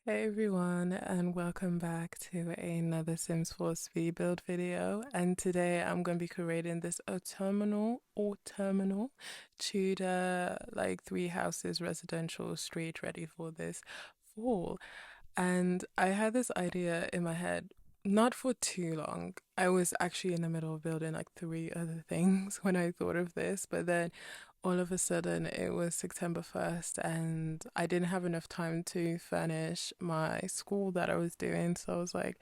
Hey everyone, and welcome back to another Sims 4 speed build video. And today I'm going to be creating this autumnal Tudor like three houses residential street ready for this fall. And I had this idea in my head not for too long. I was actually in the middle of building like three other things when I thought of this, but then all of a sudden it was September 1st and I didn't have enough time to furnish my school that I was doing. So I was like,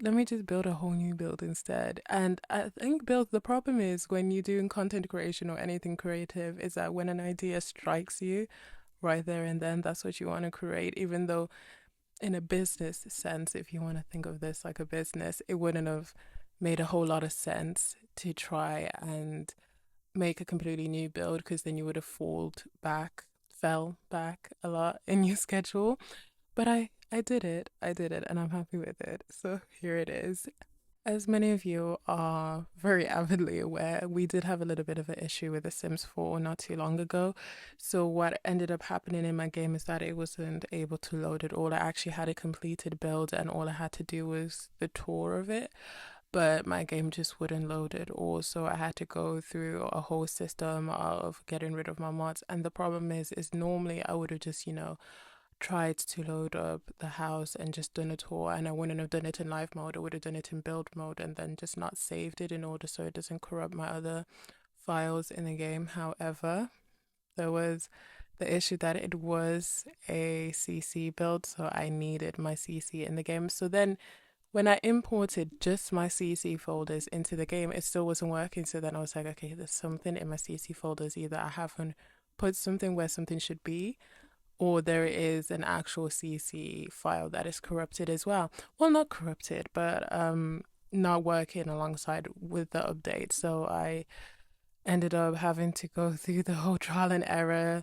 let me just build a whole new build instead. And I think the problem is when you're doing content creation or anything creative is that when an idea strikes you right there and then, that's what you want to create, even though in a business sense, if you want to think of this like a business, it wouldn't have made a whole lot of sense to try and make a completely new build because then you would have fell back a lot in your schedule. But I did it. I did it and I'm happy with it. So here it is. As many of you are very avidly aware, we did have a little bit of an issue with The Sims 4 not too long ago. So what ended up happening in my game is that it wasn't able to load it all. I actually had a completed build and all I had to do was the tour of it, but my game just wouldn't load it all. So I had to go through a whole system of getting rid of my mods. And the problem is normally I would have just, tried to load up the house and just done a tour, and I wouldn't have done it in live mode. I would have done it in build mode and then just not saved it in order so it doesn't corrupt my other files in the game. However, there was the issue that it was a CC build, so I needed my CC in the game. So then when I imported just my CC folders into the game, it still wasn't working. So then I was like, okay, there's something in my CC folders. Either I haven't put something where something should be, or there is an actual CC file that is corrupted as well. Well, not corrupted, but not working alongside with the update. So I ended up having to go through the whole trial and error,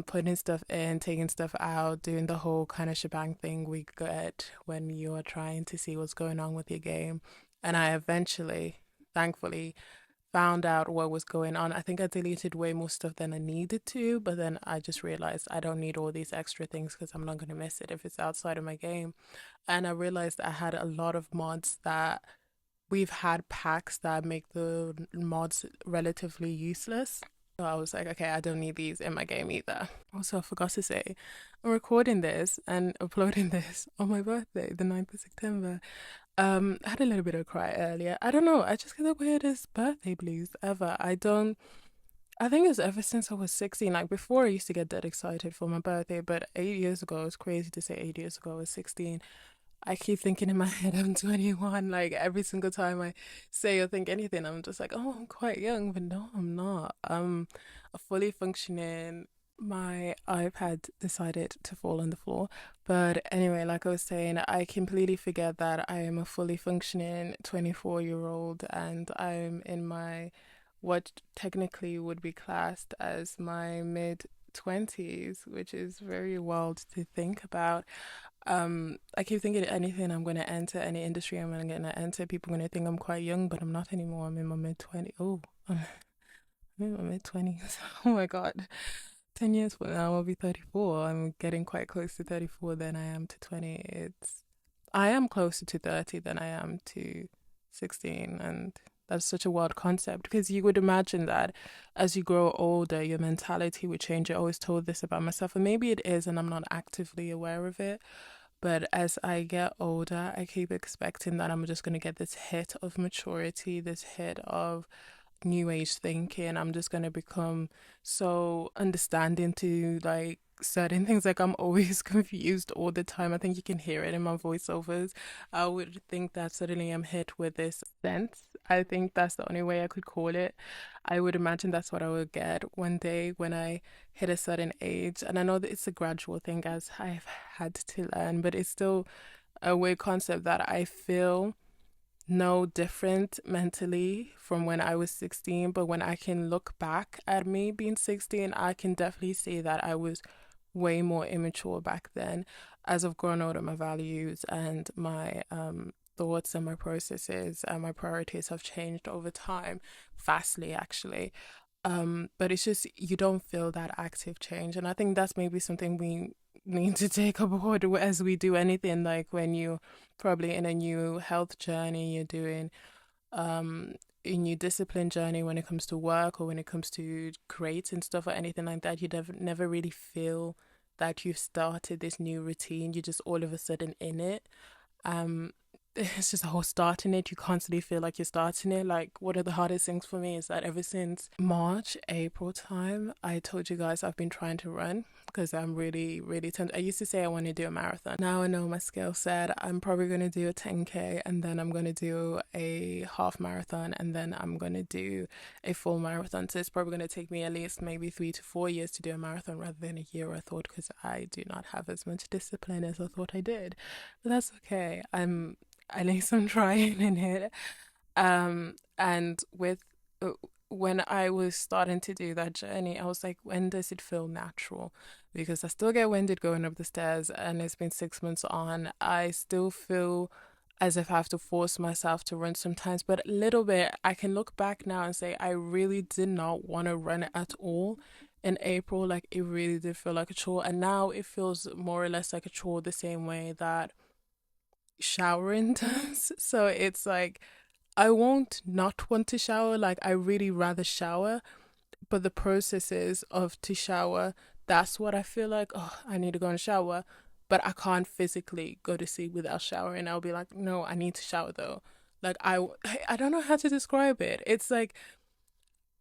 putting stuff in, taking stuff out, doing the whole kind of shebang thing we get when you are trying to see what's going on with your game. And I eventually, thankfully, found out what was going on. I think I deleted way more stuff than I needed to, but then I just realized I don't need all these extra things because I'm not going to miss it if it's outside of my game. And I realized I had a lot of mods that we've had packs that make the mods relatively useless. So I was like, okay, I don't need these in my game either. Also, I forgot to say, I'm recording this and uploading this on my birthday, the 9th of September. I had a little bit of a cry earlier. I don't know. I just get the weirdest birthday blues ever. I think it's ever since I was 16. Like before, I used to get dead excited for my birthday, but 8 years ago, it's crazy to say 8 years ago I was 16. I keep thinking in my head I'm 21. Like every single time I say or think anything, I'm just like, oh, I'm quite young, but no, I'm not. I'm a fully functioning. My iPad decided to fall on the floor. But anyway, like I was saying, I completely forget that I am a fully functioning 24-year-old and I'm in my what technically would be classed as my mid 20s, which is very wild to think about. I keep thinking anything I'm going to enter, any industry I'm going to enter, people are going to think I'm quite young, but I'm not anymore. I'm in my mid 20s. Oh, I'm in my mid 20s. Oh my God. 10 years from now, I'll be 34. I'm getting quite close to 34 than I am to 20. I am closer to 30 than I am to 16. And that's such a wild concept because you would imagine that as you grow older, your mentality would change. I always told this about myself, and maybe it is, and I'm not actively aware of it. But as I get older, I keep expecting that I'm just going to get this hit of maturity, this hit of new age thinking. I'm just going to become so understanding to like certain things. Like I'm always confused all the time. I think you can hear it in my voiceovers. I would think that suddenly I'm hit with this sense. I think that's the only way I could call it. I would imagine that's what I would get one day when I hit a certain age. And I know that it's a gradual thing as I've had to learn, but it's still a weird concept that I feel no different mentally from when I was 16. But when I can look back at me being 16, I can definitely see that I was way more immature back then. As I've grown older, my values and my thoughts and my processes and my priorities have changed over time, fastly actually. But it's just you don't feel that active change, and I think that's maybe something we need to take aboard as we do anything, like when you probably in a new health journey, you're doing um a new discipline journey when it comes to work or when it comes to creating stuff or anything like that. You never really feel that you've started this new routine. You're just all of a sudden in it. um it's just a whole starting it. You constantly feel like you're starting it. Like, one of the hardest things for me is that ever since March, April time, I told you guys I've been trying to run because I'm really, really tempted. I used to say I want to do a marathon. Now I know my skill set. I'm probably going to do a 10K, and then I'm going to do a half marathon, and then I'm going to do a full marathon. So it's probably going to take me at least maybe 3 to 4 years to do a marathon rather than a year, I thought, because I do not have as much discipline as I thought I did. But that's okay. At least I'm trying in it. And with when I was starting to do that journey, I was like, when does it feel natural? Because I still get winded going up the stairs, and it's been 6 months on. I still feel as if I have to force myself to run sometimes, but a little bit, I can look back now and say I really did not want to run at all in April. Like, it really did feel like a chore, and now it feels more or less like a chore the same way that showering does. So it's like I won't not want to shower. Like, I really rather shower, but the processes of to shower, that's what I feel like. Oh, I need to go and shower, but I can't physically go to sleep without showering. I'll be like, no, I need to shower though. Like, I don't know how to describe it. It's like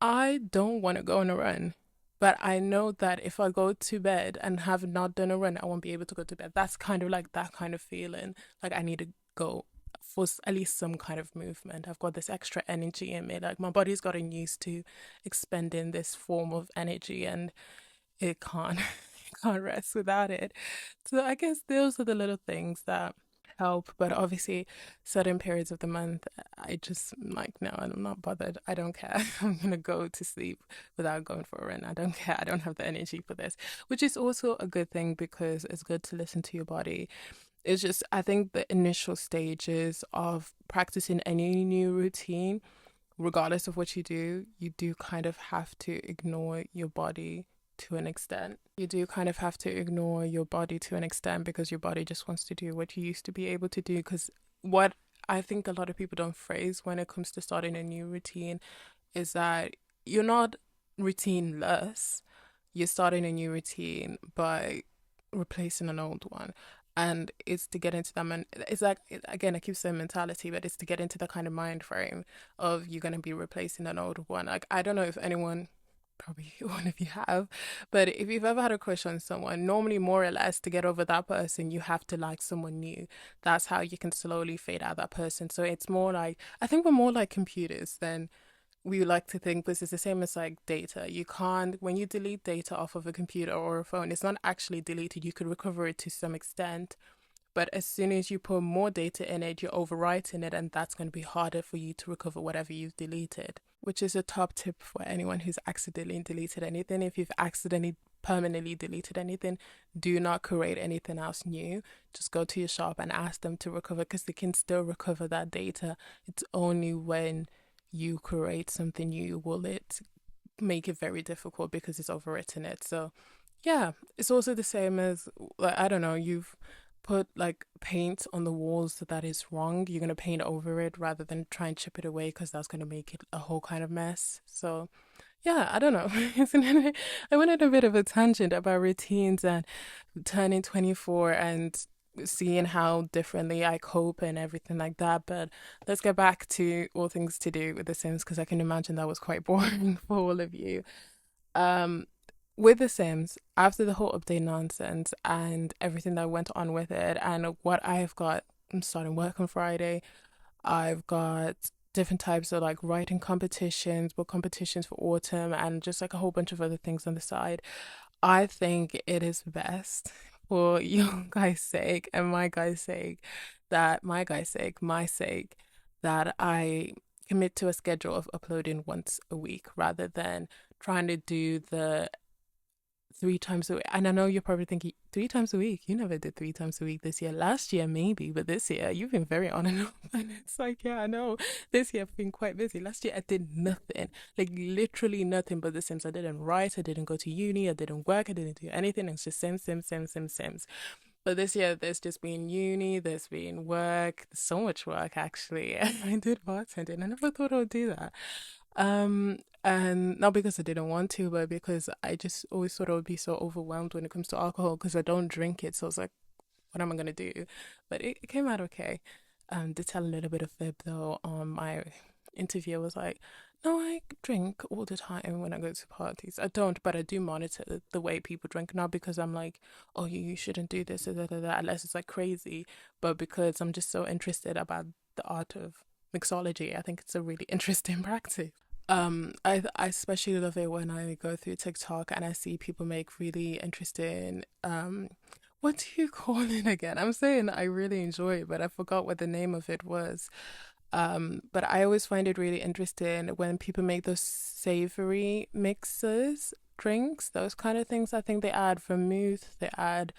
I don't want to go on a run, but I know that if I go to bed and have not done a run, I won't be able to go to bed. That's kind of like that kind of feeling. Like, I need to go for at least some kind of movement. I've got this extra energy in me. Like, my body's gotten used to expending this form of energy, and it can't it can't rest without it. So I guess those are the little things that help. But obviously, certain periods of the month, I just like, no, I'm not bothered. I don't care. I'm gonna go to sleep without going for a run. I don't care. I don't have the energy for this, which is also a good thing because it's good to listen to your body. It's just, I think the initial stages of practicing any new routine, regardless of what you do kind of have to ignore your body to an extent. You do kind of have to ignore your body to an extent because your body just wants to do what you used to be able to do. Because what I think a lot of people don't phrase when it comes to starting a new routine is that you're not routineless. You're starting a new routine by replacing an old one. And it's to get into that it's like, again, I keep saying mentality, but it's to get into the kind of mind frame of you're going to be replacing an old one. Like, I don't know if anyone, probably one of you have, but if you've ever had a crush on someone, normally, more or less, to get over that person, you have to like someone new. That's how you can slowly fade out that person. So it's more like, I think we're more like computers than we like to think, because it's the same as like data. You can't, when you delete data off of a computer or a phone, it's not actually deleted. You could recover it to some extent, but as soon as you put more data in it, you're overwriting it, and that's going to be harder for you to recover whatever you've deleted, which is a top tip for anyone who's accidentally deleted anything. If you've accidentally permanently deleted anything, do not create anything else new. Just go to your shop and ask them to recover, because they can still recover that data. It's only when you create something new will it make it very difficult because it's overwritten it. So yeah, it's also the same as, like, I don't know, you've put like paint on the walls that is wrong. You're gonna paint over it rather than try and chip it away, because that's gonna make it a whole kind of mess. So yeah, I don't know. I went on a bit of a tangent about routines and turning 24 and seeing how differently I cope and everything like that. But let's get back to all things to do with The Sims, because I can imagine that was quite boring for all of you. Um, with The Sims, after the whole update nonsense and everything that went on with it, and what I've got, I'm starting work on Friday. I've got different types of like writing competitions, book competitions for autumn, and just like a whole bunch of other things on the side. I think it is best for your guys' sake and my sake, that I commit to a schedule of uploading once a week rather than trying to do the 3 times a week. And I know you're probably thinking 3 times a week. You never did 3 times a week this year. Last year maybe, but this year you've been very on and off. And it's like, yeah, I know. This year I've been quite busy. Last year I did nothing, like literally nothing but The Sims. I didn't write. I didn't go to uni. I didn't work. I didn't do anything. It's just Sims, Sims, Sims, Sims, Sims. But this year, there's just been uni, there's been work, so much work actually. I did bartending. I never thought I would do that. And not because I didn't want to, but because I just always thought I would be so overwhelmed when it comes to alcohol because I don't drink it. So I was like, what am I gonna do? But it came out okay. To tell a little bit of fib though, my interviewer was like, no, I drink all the time when I go to parties. I don't, but I do monitor the way people drink. Not because I'm like, oh, you shouldn't do this, unless it's like crazy, but because I'm just so interested about the art of mixology. I think it's a really interesting practice. I especially love it when I go through TikTok and I see people make really interesting what do you call it again? I'm saying I really enjoy it, but I forgot what the name of it was. But I always find it really interesting when people make those savory mixes, drinks, those kind of things. I think they add vermouth, they add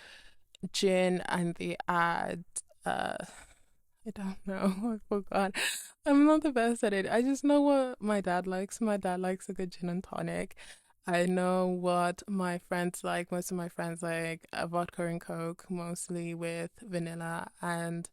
gin, and they add I don't know. I forgot. I'm not the best at it. I just know what my dad likes. My dad likes a good gin and tonic. I know what my friends like. Most of my friends like a vodka and coke, mostly with vanilla, and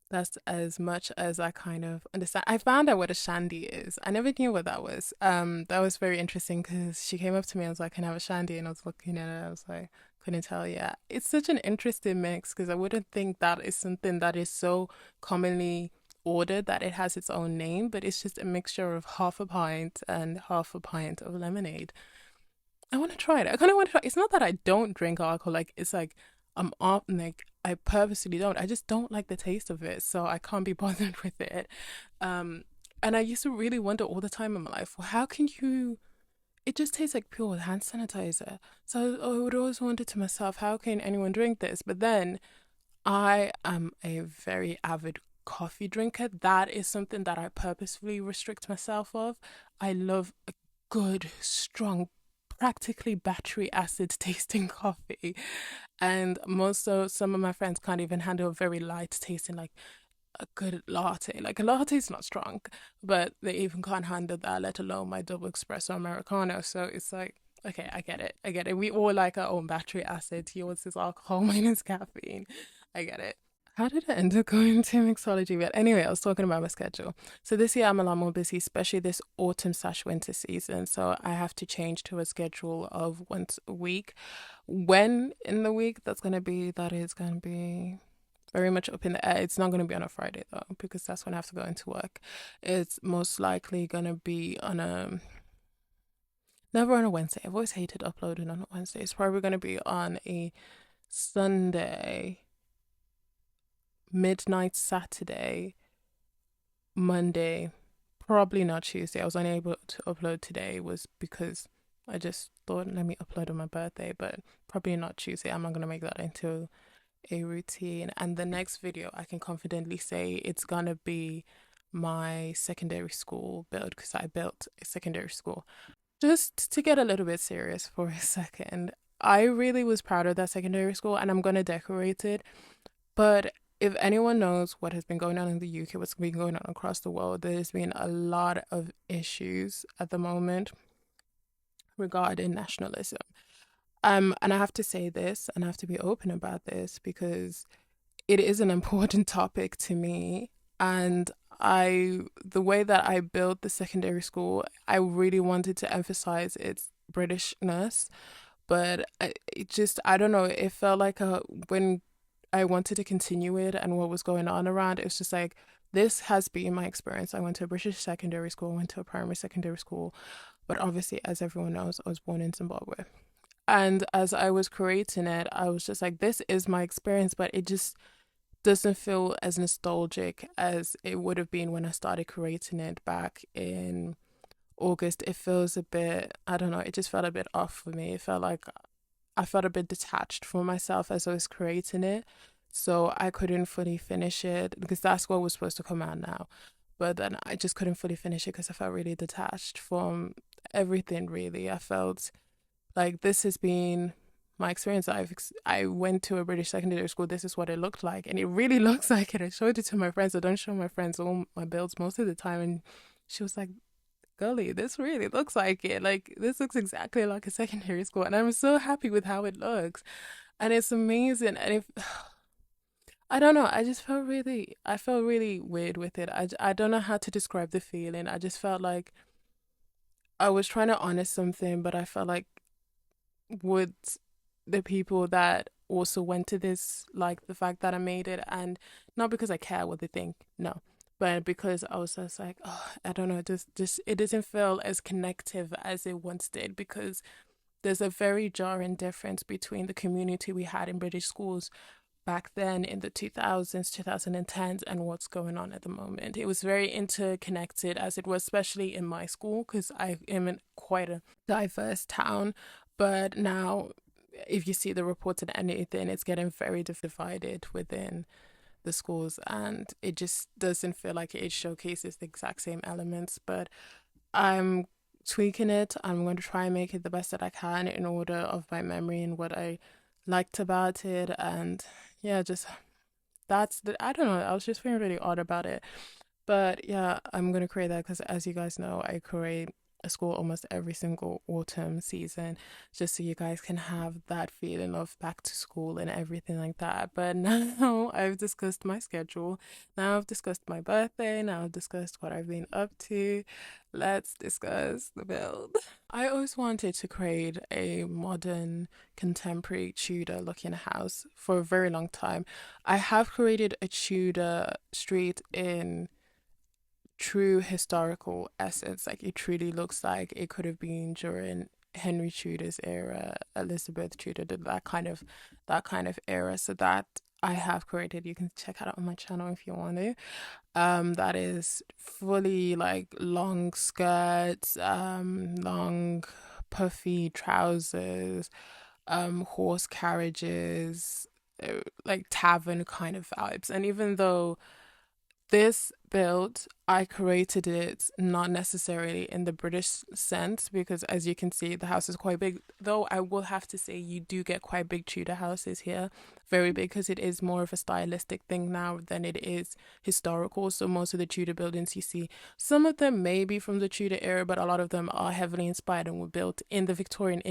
that's as much as I kind of understand. I found out what a shandy is. I never knew what that was. That was very interesting because she came up to me and was like, "Can I have a shandy?" And I was looking at it. I was like, couldn't tell yet. It's such an interesting mix because I wouldn't think that is something that is so commonly ordered that it has its own name, but it's just a mixture of half a pint and half a pint of lemonade. I want to try it. I kind of want to try. It's not that I don't drink alcohol. Like it's like I'm off. Like I purposely don't. I just don't like the taste of it, so I can't be bothered with it. Um, and I used to really wonder all the time in my life, well, how can you? It just tastes like pure hand sanitizer. So I would always wonder to myself, how can anyone drink this? But then I am a very avid coffee drinker. That is something that I purposefully restrict myself of. I love a good, strong, practically battery acid tasting coffee. And most of some of my friends can't even handle a very light tasting like a good latte. Like a latte is not strong, but they even can't handle that, let alone my double espresso Americano. So it's like, okay, I get it. I get it. We all like our own battery acid. Yours is alcohol, mine is caffeine. I get it. How did I end up going to mixology? But anyway, I was talking about my schedule. So this year I'm a lot more busy, especially this autumn slash winter season. So I have to change to a schedule of once a week. When in the week that is gonna be very much up in the air. It's not going to be on a Friday though, because that's when I have to go into work. It's most likely going to be on a never on a Wednesday. I've always hated uploading on a Wednesday. It's probably going to be on a Sunday, midnight Saturday, Monday, probably not Tuesday. I was unable to upload today was because I just thought let me upload on my birthday, but probably not Tuesday. I'm not going to make that into a routine. And the next video I can confidently say it's gonna be my secondary school build because I built a secondary school. Just to get a little bit serious for a second, I really was proud of that secondary school and I'm gonna decorate it. But if anyone knows what has been going on in the UK, what's been going on across the world, there's been a lot of issues at the moment regarding nationalism. And I have to say this and I have to be open about this because it is an important topic to me. And the way that I built the secondary school, I really wanted to emphasize its Britishness, but I don't know, it felt like when I wanted to continue it and what was going on around, it was just like, this has been my experience. I went to a British secondary school, went to a primary secondary school, but obviously, as everyone knows, I was born in Zimbabwe. And as I was creating it, I was just like, this is my experience, but it just doesn't feel as nostalgic as it would have been when I started creating it back in August. It feels a bit, I don't know, it just felt a bit off for me. It felt like I felt a bit detached from myself as I was creating it. So I couldn't fully finish it because that's what was supposed to come out now. But then I just couldn't fully finish it because I felt really detached from everything, really. I felt Like, this has been my experience. I went to a British secondary school. This is what it looked like, and it really looks like it. I showed it to my friends. I don't show my friends all my builds most of the time, and she was like, "Girlie, this really looks like it. Like, this looks exactly like a secondary school," and I'm so happy with how it looks, and it's amazing. And if I don't know, I felt really weird with it. I don't know how to describe the feeling. I just felt like I was trying to honor something, but I felt like, would the people that also went to this like the fact that I made it? And not because I care what they think, no, but because I was just like, oh, I don't know, just it doesn't feel as connective as it once did, because there's a very jarring difference between the community we had in British schools back then in the 2000s, 2010s, and what's going on at the moment. It was very interconnected, as it was, especially in my school, because I am in quite a diverse town. But now, if you see the reports and anything, it's getting very divided within the schools, and it just doesn't feel like it showcases the exact same elements. But I'm tweaking it. I'm going to try and make it the best that I can in order of my memory and what I liked about it. And yeah, just that's the, I don't know, I was just feeling really odd about it. But yeah, I'm gonna create that because, as you guys know, I create a school almost every single autumn season, just so you guys can have that feeling of back to school and everything like that. But now I've discussed my schedule. Now I've discussed my birthday. Now I've discussed what I've been up to. Let's discuss the build. I always wanted to create a modern, contemporary Tudor looking house for a very long time. I have created a Tudor street in true historical essence. Like, it truly looks like it could have been during Henry Tudor's era, Elizabeth Tudor, that kind of era. So that I have created. You can check it out on my channel if you want to. That is fully like long skirts, long puffy trousers, horse carriages, like tavern kind of vibes. And even though this build, I created it not necessarily in the British sense, because as you can see, the house is quite big. Though I will have to say, you do get quite big Tudor houses here, very big, because it is more of a stylistic thing now than it is historical. So most of the Tudor buildings you see, some of them may be from the Tudor era, but a lot of them are heavily inspired and were built in the Victorian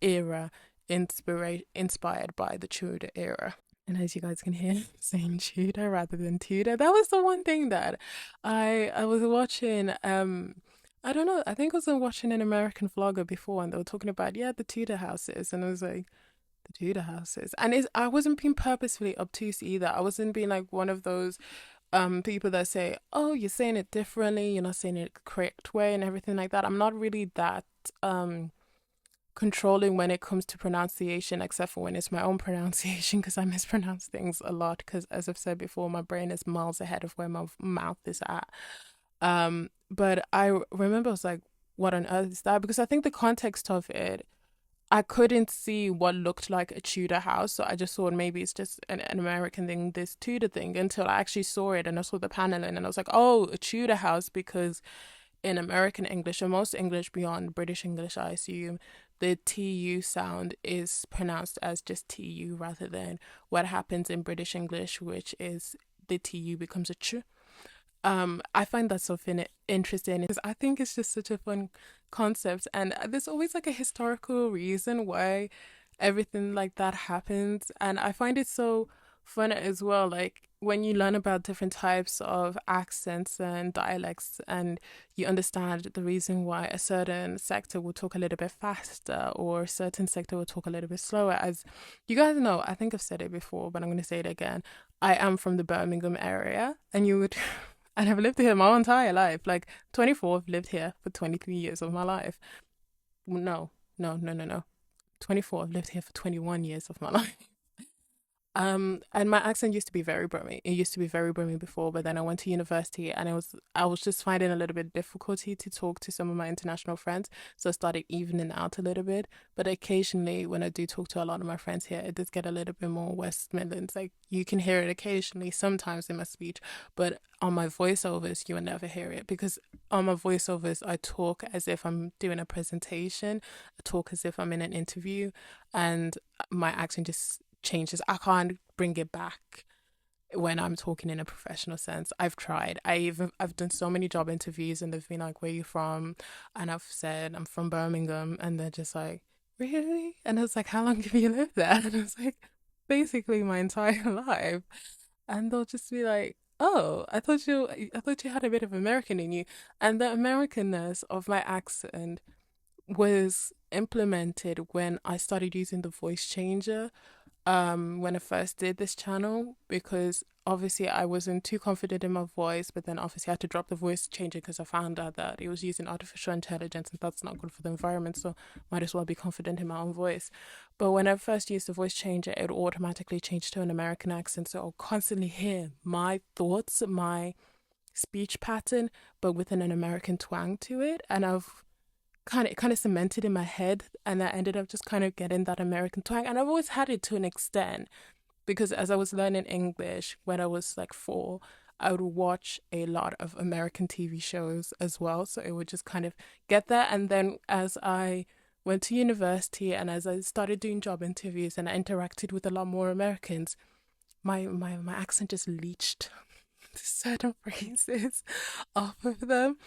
era, inspired by the Tudor era. And as you guys can hear, saying Tudor rather than Tudor. That was the one thing that I was watching. I don't know. I think I was watching an American vlogger before, and they were talking about, yeah, the Tudor houses, and I was like, the Tudor houses, and I wasn't being purposefully obtuse either. I wasn't being like one of those people that say, oh, you're saying it differently, you're not saying it the correct way, and everything like that. I'm not really that controlling when it comes to pronunciation, except for when it's my own pronunciation, because I mispronounce things a lot, because as I've said before, my brain is miles ahead of where my mouth is at. But I remember I was like, what on earth is that? Because I think the context of it, I couldn't see what looked like a Tudor house, so I just thought maybe it's just an American thing, this Tudor thing, until I actually saw it and I saw the paneling, and I was like, oh, a Tudor house, because in American English, and most English beyond British English, I assume, the TU sound is pronounced as just TU rather than what happens in British English, which is the TU becomes a ch. I find that so interesting, because I think it's just such a fun concept, and there's always like a historical reason why everything like that happens, and I find it so fun as well. Like, when you learn about different types of accents and dialects, and you understand the reason why a certain sector will talk a little bit faster or a certain sector will talk a little bit slower. As you guys know, I think I've said it before, but I'm going to say it again. I am from the Birmingham area, and you would and I've lived here my entire life. Like, 24, I've lived here for 23 years of my life. No, no, no, no, no. 24, I've lived here for 21 years of my life. And my accent used to be very Brummy. It used to be very Brummy before, but then I went to university and I was just finding a little bit difficulty to talk to some of my international friends. So I started evening out a little bit. But occasionally when I do talk to a lot of my friends here, it does get a little bit more West Midlands. Like you can hear it occasionally, sometimes in my speech, but on my voiceovers you will never hear it because on my voiceovers I talk as if I'm doing a presentation, I talk as if I'm in an interview, and my accent just changes. I can't bring it back when I'm talking in a professional sense. I've tried. I've done so many job interviews and they've been like, "Where are you from?" And I've said I'm from Birmingham, and they're just like, "Really?" And I was like, "How long have you lived there?" And I was like, "Basically my entire life." And they'll just be like, "Oh, I thought you had a bit of American in you." And the Americanness of my accent was implemented when I started using the voice changer when I first did this channel, because obviously I wasn't too confident in my voice, but then obviously I had to drop the voice changer because I found out that it was using artificial intelligence and that's not good for the environment, so might as well be confident in my own voice. But when I first used the voice changer, it automatically changed to an American accent, so I'll constantly hear my thoughts, my speech pattern, but with an American twang to it, and it kind of cemented in my head, and I ended up just kind of getting that American twang, and I've always had it to an extent because as I was learning English when I was like 4, I would watch a lot of American TV shows as well, so it would just kind of get there. And then as I went to university and as I started doing job interviews and I interacted with a lot more Americans, my accent just leached certain phrases off of them,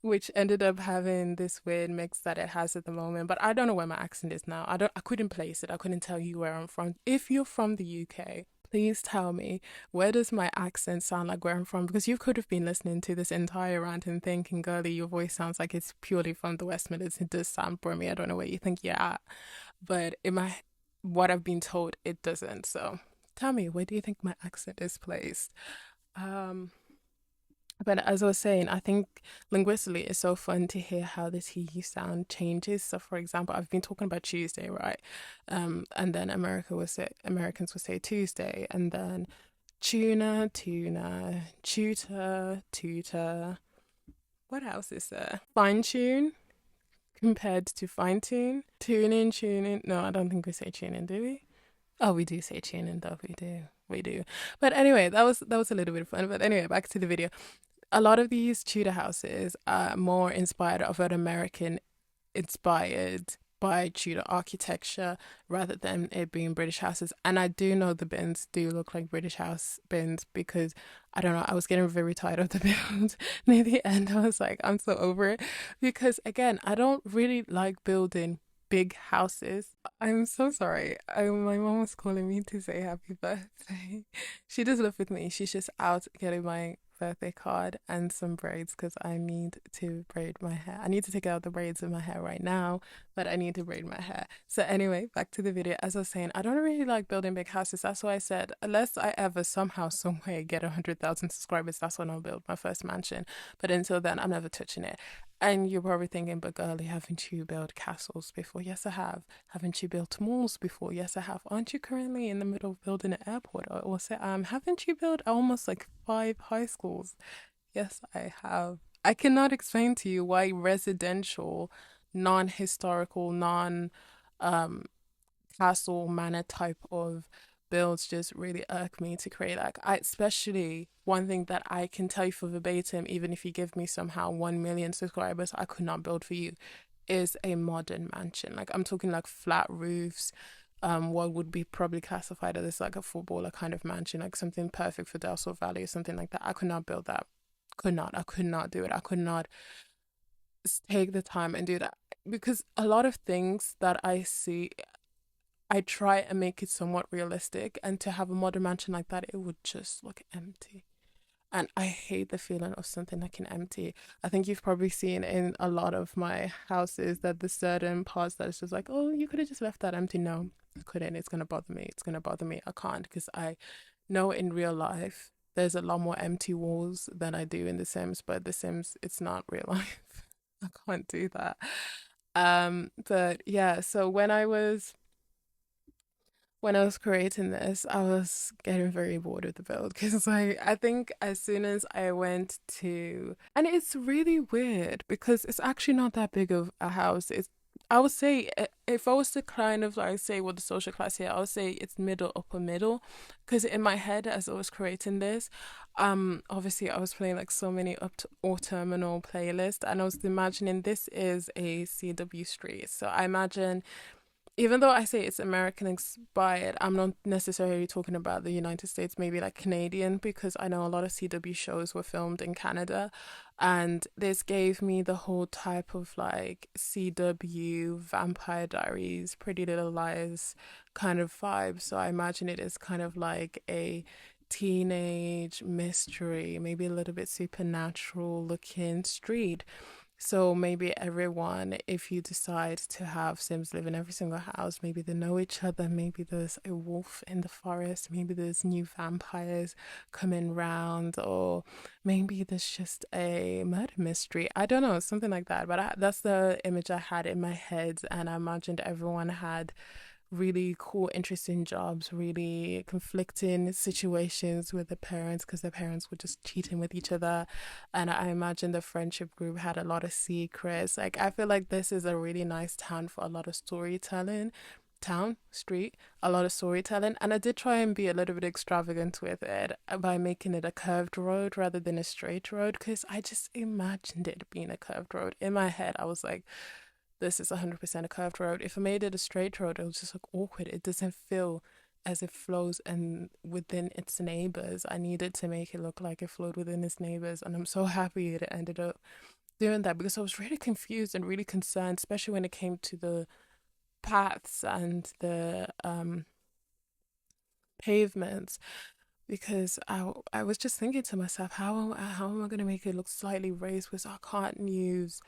which ended up having this weird mix that it has at the moment. But I don't know where my accent is now. I couldn't place it. I couldn't tell you where I'm from. If you're from the UK, please tell me, where does my accent sound like where I'm from? Because you could have been listening to this entire rant and thinking, girlie, your voice sounds like it's purely from the West Midlands. It does sound Brummy. I don't know where you think you're at. But in my what I've been told, it doesn't. So tell me, where do you think my accent is placed? Um, but as I was saying, I think linguistically it's so fun to hear how the TU sound changes. So, for example, I've been talking about Tuesday, right? And then Americans would say Tuesday, and then tuna, tuna, tutor, tutor. What else is there? Fine tune compared to fine tune, tuning, tuning. No, I don't think we say tuning, do we? Oh, we do say tuning, though. We do. But anyway, that was a little bit of fun. But anyway, back to the video. A lot of these Tudor houses are more inspired of an American inspired by Tudor architecture rather than it being British houses. And I do know the bins do look like British house bins because I don't know, I was getting very tired of the build near the end. I was like, I'm so over it. Because again, I don't really like building big houses. I'm so sorry. My mom was calling me to say happy birthday. She does live with me. She's just out getting my birthday card and some braids because I need to braid my hair. I need to take out the braids in my hair right now, but I need to braid my hair. So anyway, back to the video. As I was saying, I don't really like building big houses. That's why I said unless I ever somehow, some way get 100,000 subscribers, that's when I'll build my first mansion. But until then, I'm never touching it. And you're probably thinking, but girlie, haven't you built castles before? Yes, I have. Haven't you built malls before? Yes, I have. Aren't you currently in the middle of building an airport? Or also, haven't you built almost like 5 high schools? Yes, I have. I cannot explain to you why residential, non-historical, non um castle manor type of builds just really irk me to create. Like I especially one thing that I can tell you for verbatim, even if you give me somehow 1 million subscribers, I could not build for you, is a modern mansion. Like I'm talking like flat roofs, what would be probably classified as like a footballer kind of mansion, like something perfect for Del Sol Valley or something like that. I could not build that. I could not do it. I could not take the time and do that because a lot of things that I see I try and make it somewhat realistic, and to have a modern mansion like that, it would just look empty. And I hate the feeling of something looking empty. I think you've probably seen in a lot of my houses that there's certain parts that it's just like, oh, you could have just left that empty. No, I couldn't. It's gonna bother me. It's gonna bother me. I can't because I know in real life there's a lot more empty walls than I do in The Sims, but The Sims, it's not real life. I can't do that. But yeah, so when I was when I was creating this, I was getting very bored with the build because, like, I think as soon as I went to, and it's really weird because it's actually not that big of a house. It's, I would say, if I was to kind of like say what the social class here, I would say it's middle, upper middle, because in my head as I was creating this, obviously I was playing like so many up to autumnal playlists, and I was imagining this is a CW street, so I imagine even though I say it's American inspired, I'm not necessarily talking about the United States, maybe like Canadian, because I know a lot of CW shows were filmed in Canada. And this gave me the whole type of like CW, Vampire Diaries, Pretty Little Lies kind of vibe. So I imagine it is kind of like a teenage mystery, maybe a little bit supernatural looking street. So maybe everyone, if you decide to have Sims live in every single house, maybe they know each other, maybe there's a wolf in the forest, maybe there's new vampires coming round, or maybe there's just a murder mystery. I don't know, something like that. But that's the image I had in my head, and I imagined everyone had really cool, interesting jobs, really conflicting situations with the parents because their parents were just cheating with each other. And I imagine the friendship group had a lot of secrets. Like, I feel like this is a really nice town for a lot of storytelling. Town, street, a lot of storytelling. And I did try and be a little bit extravagant with it by making it a curved road rather than a straight road because I just imagined it being a curved road. In my head, I was like, this is 100% a curved road. If I made it a straight road, it would just look awkward. It doesn't feel as it flows and within its neighbors. I needed to make it look like it flowed within its neighbors, and I'm so happy it ended up doing that because I was really confused and really concerned, especially when it came to the paths and the pavements. Because I was just thinking to myself, how am I going to make it look slightly raised? Because I can't use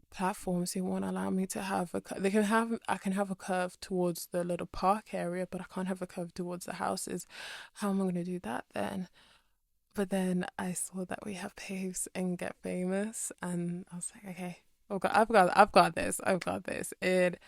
platforms who won't allow me to have they can have I can have a curve towards the little park area, but I can't have a curve towards the houses. How am I going to do that then? But then I saw that we have paves and Get Famous, and I was like, okay, I've got this. It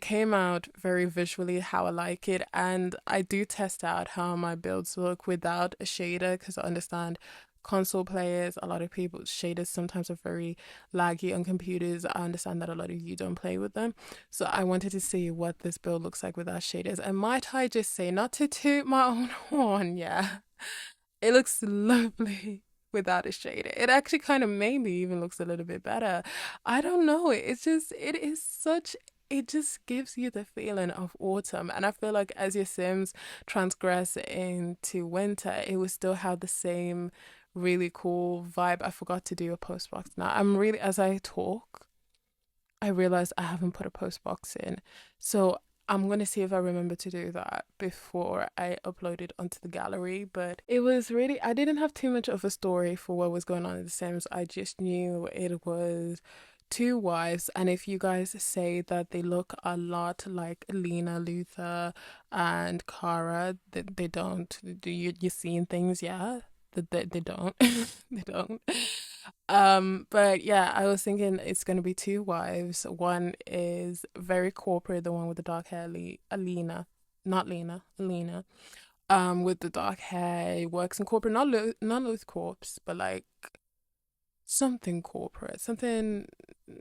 came out very visually how I like it, and I do test out how my builds look without a shader because I understand console players, a lot of people shaders sometimes are very laggy on computers. I understand that a lot of you don't play with them, so I wanted to see what this build looks like without shaders. And might I just say, not to toot my own horn, yeah, it looks lovely without a shader. It actually kind of maybe even looks a little bit better. I don't know. It's just, it is such, it just gives you the feeling of autumn. And I feel like as your Sims transgress into winter, it will still have the same really cool vibe. I forgot to do a post box now. I'm really, as I talk, I realized I haven't put a post box in. So I'm gonna see if I remember to do that before I upload it onto the gallery. But it was really, I didn't have too much of a story for what was going on in The Sims. I just knew it was two wives, and if you guys say that they look a lot like Lena, Luther, and Kara, they don't. Do you seeing things? Yeah, they don't. They don't. But yeah, I was thinking it's gonna be two wives. One is very corporate, the one with the dark hair, Alina, not Lena, Alina. With the dark hair, works in corporate, not Luth Corps, but like something corporate, something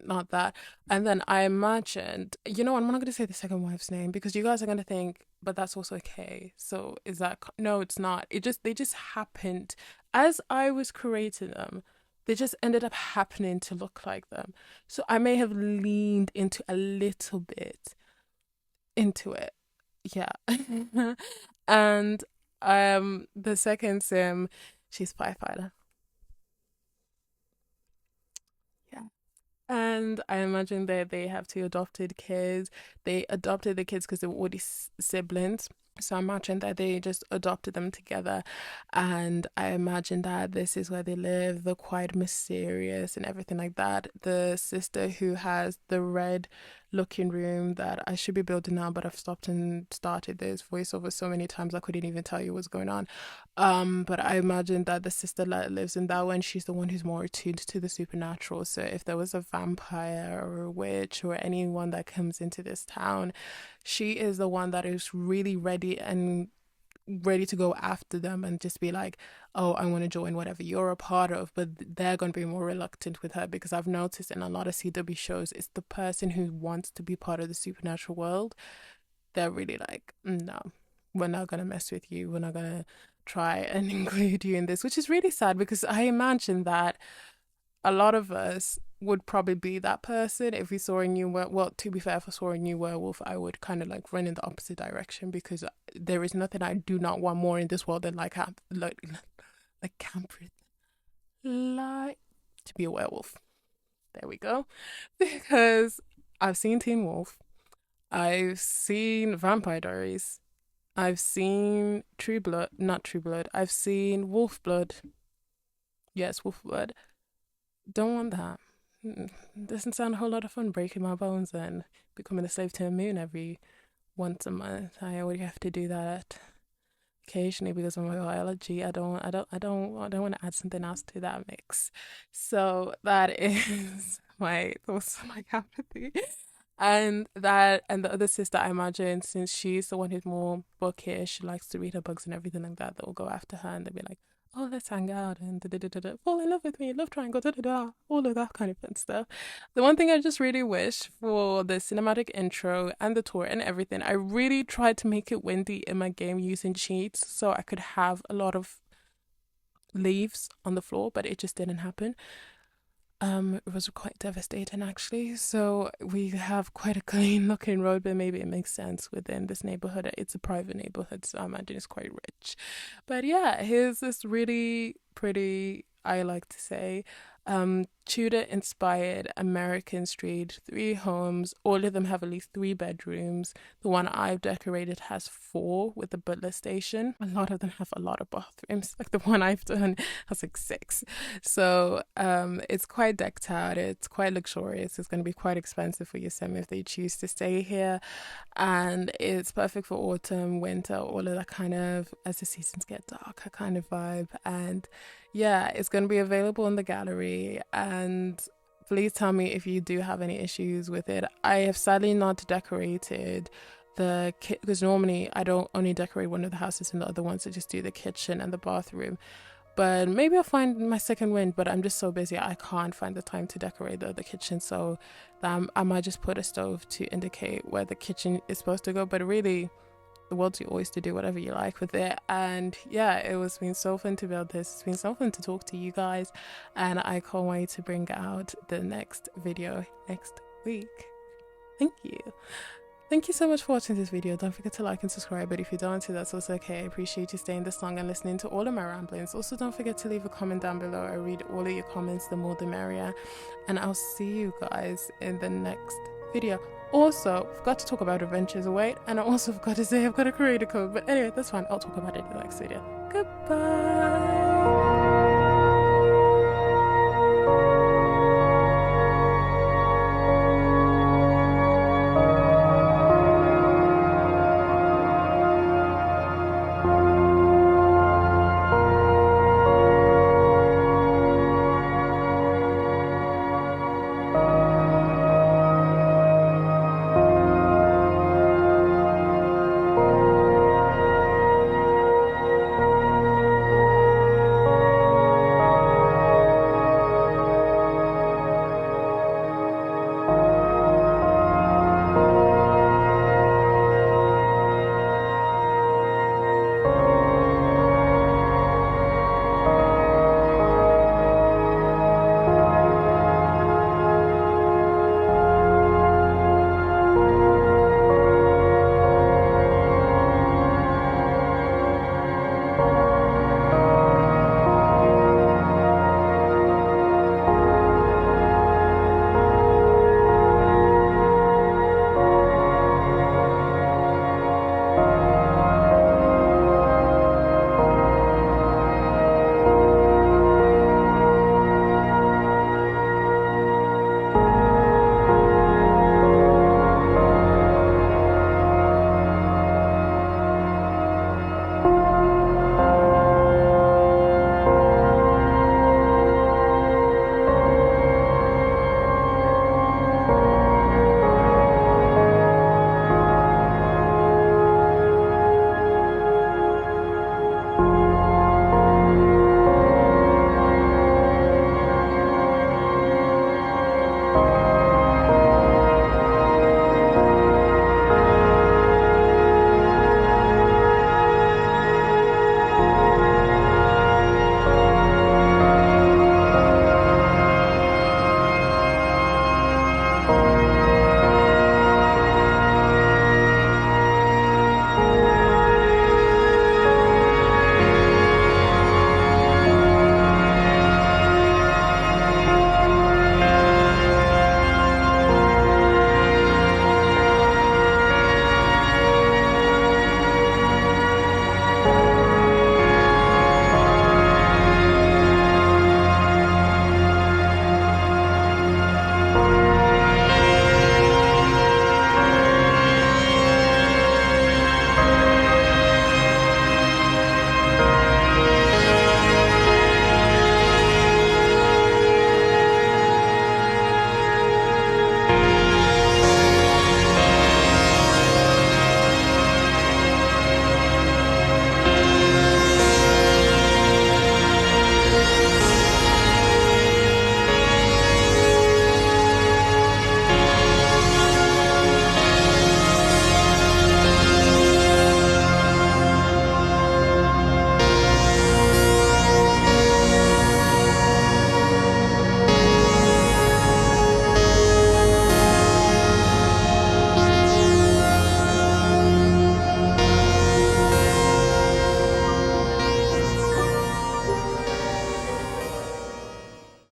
not that. And then I imagined, I'm not gonna say the second wife's name because you guys are gonna think, but that's also okay. So is that no? It's not. They just happened as I was creating them. They just ended up happening to look like them. So I may have leaned into a little bit into it. Yeah. And the second sim, she's firefighter. Yeah. And I imagine that they have two adopted kids. They adopted the kids because they were already siblings. So I imagine that they just adopted them together. And I imagine that this is where they live. They're quite mysterious and everything like that. The sister who has the red looking room that I should be building now, but I've stopped and started this voiceover so many times I couldn't even tell you what's going on. But I imagine that the sister that lives in that one, she's the one who's more attuned to the supernatural. So if there was a vampire or a witch or anyone that comes into this town, she is the one that is really ready to go after them and just be like, oh, I want to join whatever you're a part of. But they're going to be more reluctant with her, because I've noticed in a lot of CW shows, it's the person who wants to be part of the supernatural world. They're really like, no, we're not going to mess with you. We're not going to try and include you in this, which is really sad, because I imagine that a lot of us would probably be that person if we saw a new well, to be fair, if I saw a new werewolf, I would kind of like run in the opposite direction, because there is nothing I do not want more in this world than like to be a werewolf. There we go. Because I've seen Teen Wolf, I've seen Vampire Diaries, I've seen not True Blood, I've seen Wolf Blood. Yes, Wolf Blood. Don't want that. Doesn't sound a whole lot of fun, breaking my bones and becoming a slave to a moon every once a month. I already have to do that occasionally because of my biology. I don't want to add something else to that mix. So that is my thoughts on my apathy. And the other sister, I imagine, since she's the one who's more bookish, she likes to read her books and everything like that, they'll go after her and they'll be like, oh, let's hang out and da da da da da, fall in love with me, love triangle, da da da, all of that kind of fun stuff. The one thing I just really wish for the cinematic intro and the tour and everything, I really tried to make it windy in my game using cheats so I could have a lot of leaves on the floor, but it just didn't happen. It was quite devastating actually. So we have quite a clean looking road, but maybe it makes sense within this neighborhood. It's a private neighborhood, so I imagine it's quite rich. But yeah, here's this really pretty, I like to say, Tudor inspired American street, 3 homes. All of them have at least 3 bedrooms. The one I've decorated has 4 with the butler station. A lot of them have a lot of bathrooms. Like the one I've done has like 6. So it's quite decked out. It's quite luxurious. It's going to be quite expensive for your semi if they choose to stay here. And it's perfect for autumn, winter, all of that kind of, as the seasons get darker kind of vibe. And yeah, it's going to be available in the gallery, and please tell me if you do have any issues with it. I have sadly not decorated the because normally I don't only decorate one of the houses and the other ones I just do the kitchen and the bathroom. But maybe I'll find my second wind, but I'm just so busy I can't find the time to decorate the kitchen, so I might just put a stove to indicate where the kitchen is supposed to go. But really, the world's your oyster, do whatever you like with it. And yeah, it was been so fun to build this. It's been so fun to talk to you guys, and I can't wait to bring out the next video next week. Thank you so much for watching this video. Don't forget to like and subscribe, but if you don't want to, that's also okay. I appreciate you staying this long and listening to all of my ramblings. Also, don't forget to leave a comment down below. I read all of your comments, the more the merrier, and I'll see you guys in the next video. Also, forgot to talk about Adventures Await, and I also forgot to say I've got a creator code, but anyway, that's fine. I'll talk about it in the next video. Goodbye.